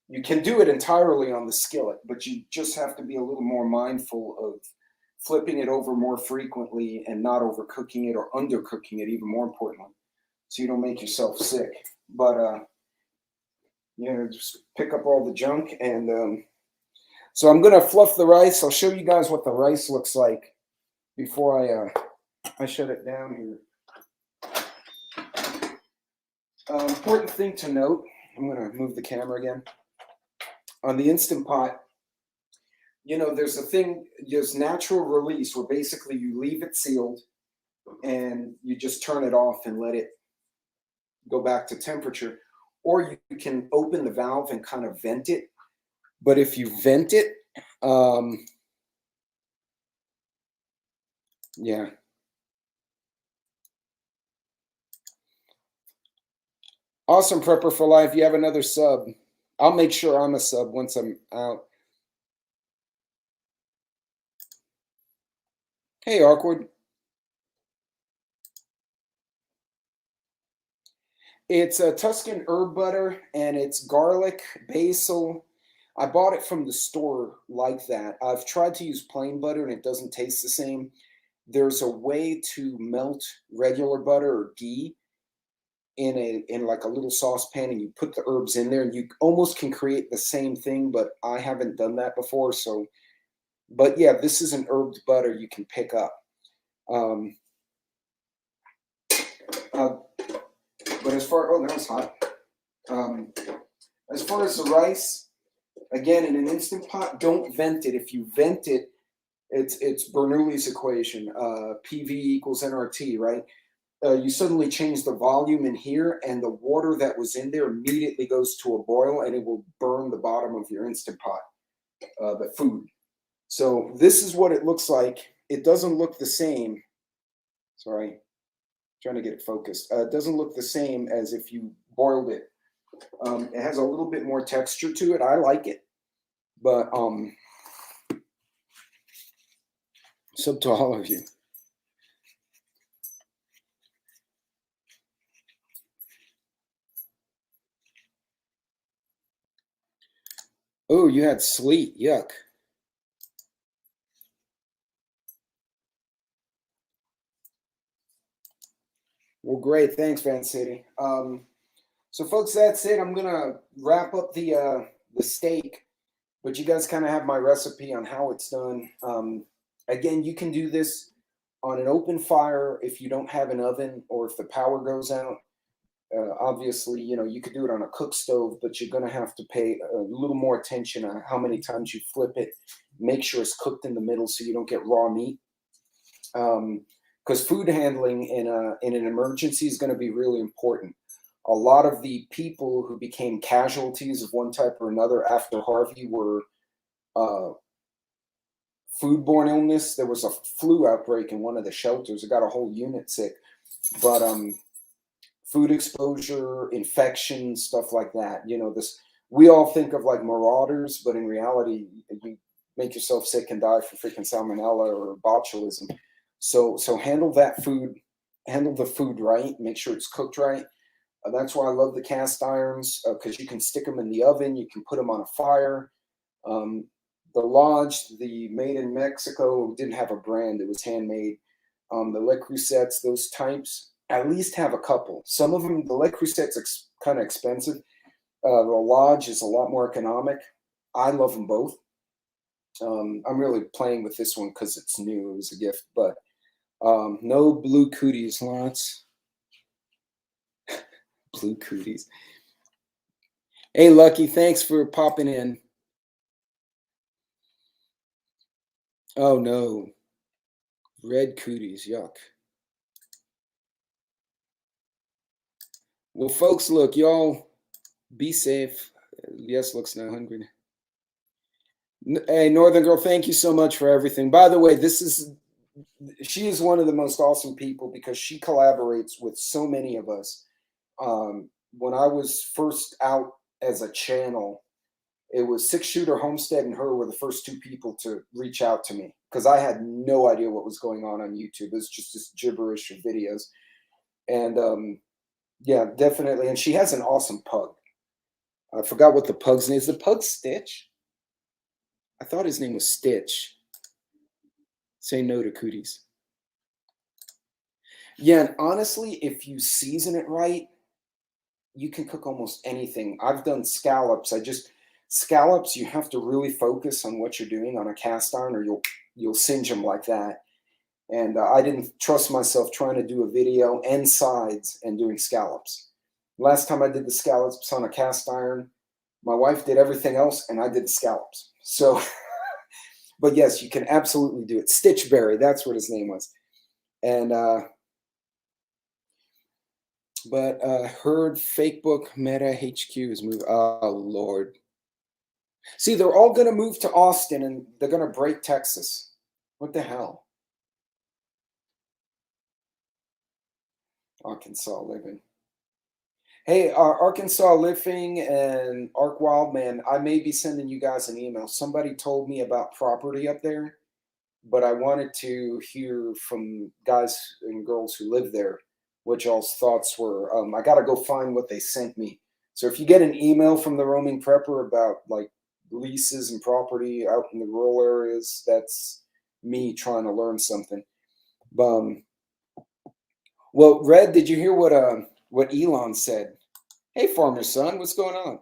You can do it entirely on the skillet, but you just have to be a little more mindful of flipping it over more frequently and not overcooking it or undercooking it, even more importantly, so you don't make yourself sick. But you know, just pick up all the junk. And so I'm gonna fluff the rice. I'll show you guys what the rice looks like before I shut it down here. Important thing to note, I'm gonna move the camera again. On the Instant Pot, you know, there's a thing, there's natural release, where basically you leave it sealed and you just turn it off and let it go back to temperature. Or you can open the valve and kind of vent it. But if you vent it, yeah. Awesome, Prepper for Life. You have another sub. I'll make sure I'm a sub once I'm out. Hey, Awkward. It's a Tuscan herb butter, and it's garlic, basil. I bought it from the store like that. I've tried to use plain butter, and it doesn't taste the same. There's a way to melt regular butter or ghee in like a little saucepan, and you put the herbs in there, and you almost can create the same thing, but I haven't done that before. So, but yeah, this is an herbed butter you can pick up. But as far, oh, that was hot. As far as the rice, again, in an Instant Pot, don't vent it. If you vent it, it's Bernoulli's equation, PV equals nRT, right? You suddenly change the volume in here, and the water that was in there immediately goes to a boil, and it will burn the bottom of your Instant Pot, the food. So this is what it looks like. It doesn't look the same. Sorry, trying to get it focused. It doesn't look the same as if you boiled it. It has a little bit more texture to it. I like it, but it's up to all of you. Oh, you had sleet. Yuck. Well, great. Thanks, Van City. So, folks, that's it. I'm gonna wrap up the steak, but you guys kind of have my recipe on how it's done. Again, you can do this on an open fire if you don't have an oven or if the power goes out. Obviously, you know, you could do it on a cook stove, but you're going to have to pay a little more attention on how many times you flip it. Make sure it's cooked in the middle so you don't get raw meat. Because food handling in an emergency is going to be really important. A lot of the people who became casualties of one type or another after Harvey were foodborne illness. There was a flu outbreak in one of the shelters. It got a whole unit sick. But food exposure, infection, stuff like that. You know, this, we all think of like marauders, but in reality, you make yourself sick and die for freaking salmonella or botulism. So handle that food, handle the food right, make sure it's cooked right. That's why I love the cast irons, because you can stick them in the oven, you can put them on a fire. The Lodge, the made in Mexico, didn't have a brand, it was handmade. The Le Crusettes, those types, at least have a couple. Some of them, the Le Crusette's kind of expensive. The Lodge is a lot more economic. I love them both. I'm really playing with this one because it's new. It was a gift, but no blue cooties, Lawrence. Blue cooties. Hey, Lucky, thanks for popping in. Oh, no. Red cooties, yuck. Well, folks, look, y'all be safe. Yes, looks 900. Hey, Northern Girl, thank you so much for everything. By the way, she is one of the most awesome people because she collaborates with so many of us. When I was first out as a channel, it was 6-shooter Homestead and her were the first two people to reach out to me because I had no idea what was going on YouTube. It was just this gibberish of videos. And yeah, definitely. And she has an awesome pug. I forgot what the pug's name is. The pug Stitch? I thought his name was Stitch. Say no to cooties. Yeah, and honestly, if you season it right, you can cook almost anything. I've done scallops. Scallops, you have to really focus on what you're doing on a cast iron, or you'll singe them like that. And I didn't trust myself trying to do a video and sides and doing scallops. Last time I did the scallops on a cast iron, my wife did everything else, and I did the scallops. So, but yes, you can absolutely do it. Stitchberry, that's what his name was. And but heard fake book Meta HQ is moving. Oh Lord. See, they're all gonna move to Austin and they're gonna break Texas. What the hell? Arkansas Living. Hey, Arkansas Living and Ark Wildman, I may be sending you guys an email. Somebody told me about property up there, but I wanted to hear from guys and girls who live there what y'all's thoughts were. I got to go find what they sent me. So if you get an email from the Roaming Prepper about like leases and property out in the rural areas, that's me trying to learn something. Well, Red, did you hear what Elon said? Hey, farmer son, what's going on?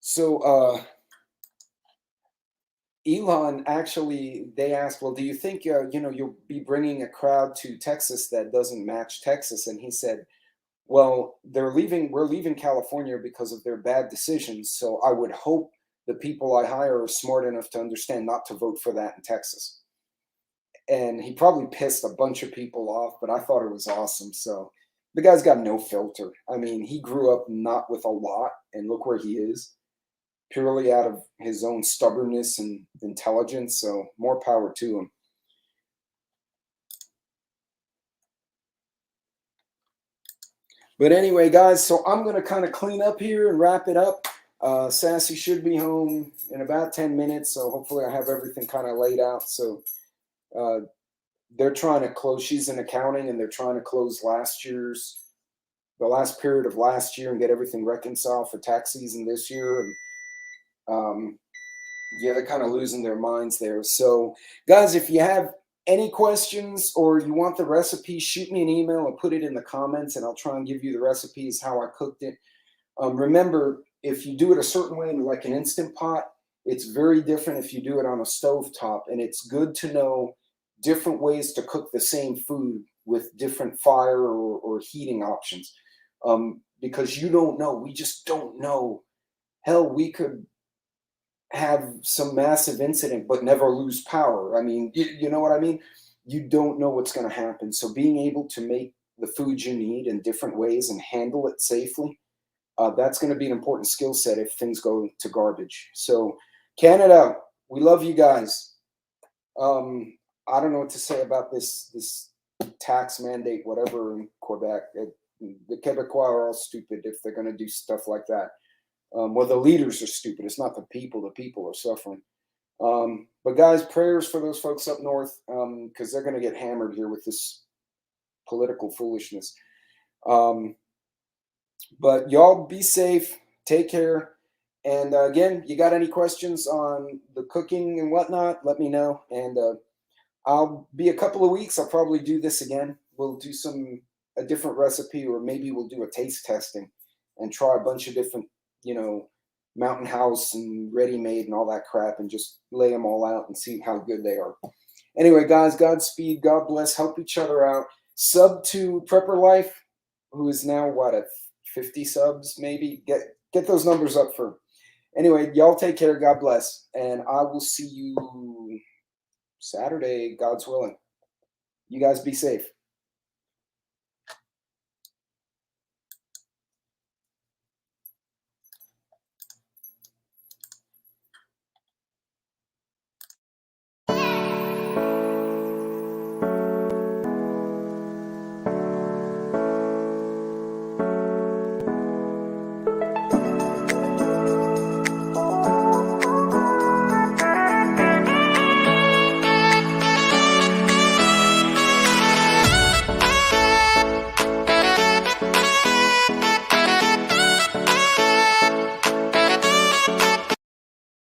So Elon actually, they asked, well, do you think you'll be bringing a crowd to Texas that doesn't match Texas? And he said, well, we're leaving California because of their bad decisions. So I would hope the people I hire are smart enough to understand not to vote for that in Texas. And he probably pissed a bunch of people off, but I thought it was awesome. So the guy's got no filter. I mean, he grew up not with a lot, and look where he is, purely out of his own stubbornness and intelligence. So more power to him. But anyway, guys, so I'm going to kind of clean up here and wrap it up. Sassy should be home in about 10 minutes, so hopefully I have everything kind of laid out. So they're trying to close. She's in accounting, and they're trying to close the last period of last year and get everything reconciled for tax season this year. And yeah, they're kind of losing their minds there. So, guys, if you have any questions or you want the recipe, shoot me an email or put it in the comments, and I'll try and give you the recipes how I cooked it. Remember, if you do it a certain way, like an Instant Pot, it's very different if you do it on a stove top, and it's good to know different ways to cook the same food with different fire or heating options, because you don't know. We just don't know. Hell, we could have some massive incident but never lose power. I mean, you know what I mean? You don't know what's going to happen. So being able to make the food you need in different ways and handle it safely, that's going to be an important skill set if things go to garbage. So Canada, we love you guys. I don't know what to say about this tax mandate, whatever, in Quebec. The Quebecois are all stupid if they're going to do stuff like that. Well, the leaders are stupid. It's not the people. The people are suffering. But guys, prayers for those folks up north, because they're going to get hammered here with this political foolishness. But y'all be safe. Take care. And again, you got any questions on the cooking and whatnot, let me know. And I'll be a couple of weeks. I'll probably do this again. We'll do a different recipe, or maybe we'll do a taste testing and try a bunch of different, Mountain House and Ready Made and all that crap, and just lay them all out and see how good they are. Anyway, guys, Godspeed. God bless. Help each other out. Sub to Prepper Life, who is now, at 50 subs maybe? Get those numbers up for. Anyway, y'all take care. God bless. And I will see you Saturday, God's willing. You guys be safe.